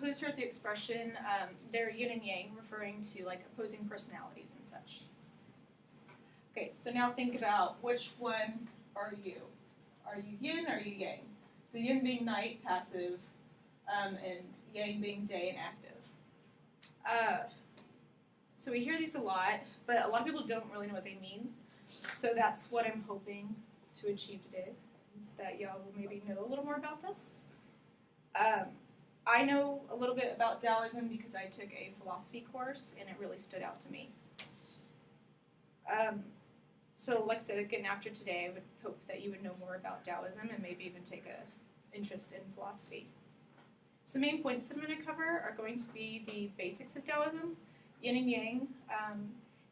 who's heard the expression, they're yin and yang, referring to like opposing personalities and such. Okay, so now think about which one are you? Are you yin or are you yang? So yin being night, passive, and yang being day and active. So we hear these a lot, but a lot of people don't really know what they mean. So that's what I'm hoping to achieve today, is that y'all will maybe know a little more about this. I know a little bit about Taoism because I took a philosophy course, and it really stood out to me. So like I said, again, after today, I would hope that you would know more about Taoism and maybe even take an interest in philosophy. So the main points that I'm going to cover are going to be the basics of Taoism, yin and yang,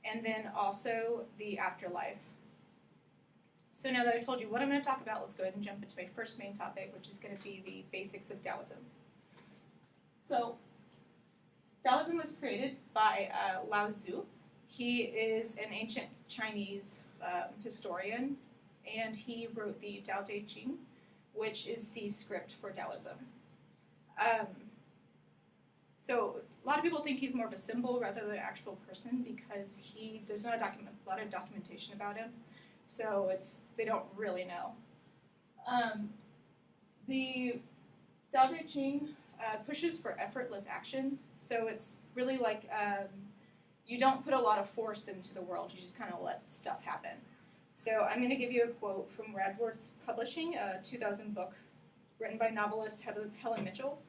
and then also the afterlife. So now that I've told you what I'm going to talk about, let's go ahead and jump into my first main topic, which is going to be the basics of Taoism. So Taoism was created by Lao Tzu. He is an ancient Chinese historian, and he wrote the Tao Te Ching, which is the script for Taoism. So a lot of people think he's more of a symbol rather than an actual person because there's not a lot of documentation about him, so they don't really know. The Tao Te Ching pushes for effortless action, so it's really like you don't put a lot of force into the world, you just kind of let stuff happen. So I'm going to give you a quote from Radworth Publishing, a 2000 book written by novelist Helen Mitchell.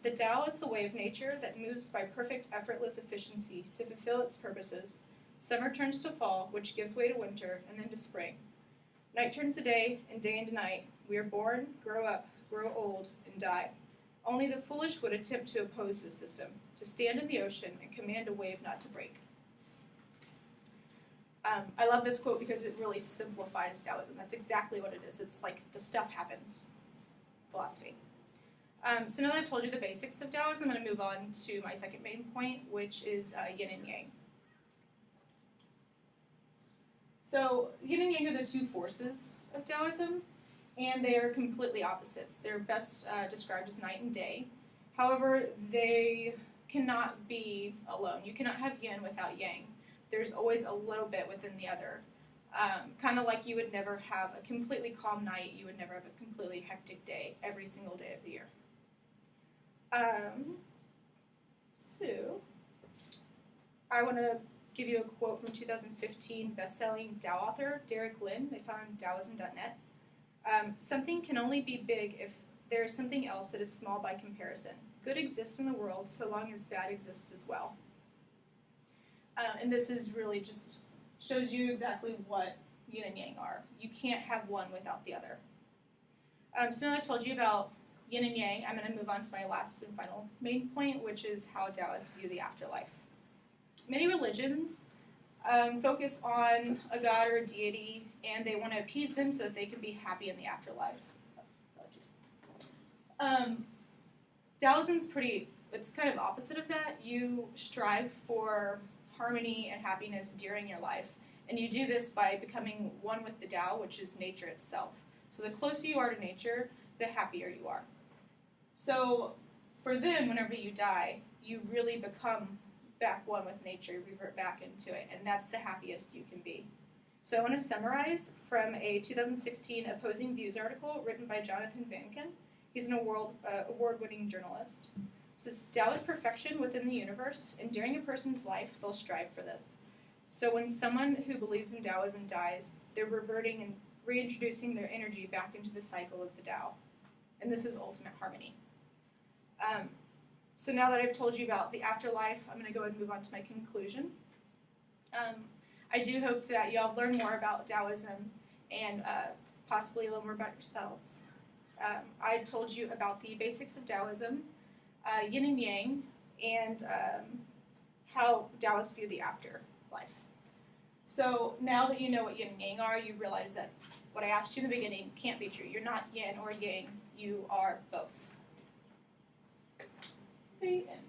The Tao is the way of nature that moves by perfect, effortless efficiency to fulfill its purposes. Summer turns to fall, which gives way to winter, and then to spring. Night turns to day, and day into night. We are born, grow up, grow old, and die. Only the foolish would attempt to oppose this system, to stand in the ocean and command a wave not to break. I love this quote because it really simplifies Taoism. That's exactly what it is. It's like the stuff happens philosophy. So now that I've told you the basics of Taoism, I'm going to move on to my second main point, which is yin and yang. So yin and yang are the two forces of Taoism, and they are completely opposites. They're best described as night and day. However, they cannot be alone. You cannot have yin without yang. There's always a little bit within the other. Kind of like you would never have a completely calm night, you would never have a completely hectic day every single day of the year. So, I want to give you a quote from 2015 best-selling Tao author Derek Lin. They found Taoism.net. Something can only be big if there is something else that is small by comparison. Good exists in the world so long as bad exists as well. And this is really just shows you exactly what yin and yang are. You can't have one without the other. So now that I've told you about yin and yang, I'm going to move on to my last and final main point, which is how Taoists view the afterlife. Many religions focus on a god or a deity, and they want to appease them so that they can be happy in the afterlife. Taoism's it's kind of opposite of that. You strive for harmony and happiness during your life, and you do this by becoming one with the Tao, which is nature itself. So the closer you are to nature, the happier you are. So for them, whenever you die, you really become back one with nature, revert back into it, and that's the happiest you can be. So I want to summarize from a 2016 Opposing Views article written by Jonathan Vankin. He's an award-winning journalist. It says, Tao is perfection within the universe, and during a person's life, they'll strive for this. So when someone who believes in Taoism dies, they're reverting and reintroducing their energy back into the cycle of the Tao. And this is ultimate harmony. So now that I've told you about the afterlife, I'm going to go ahead and move on to my conclusion. I do hope that y'all have learned more about Taoism and possibly a little more about yourselves. I told you about the basics of Taoism, yin and yang, and how Taoists view the afterlife. So now that you know what yin and yang are, you realize that what I asked you in the beginning can't be true. You're not yin or yang, you are both. The end.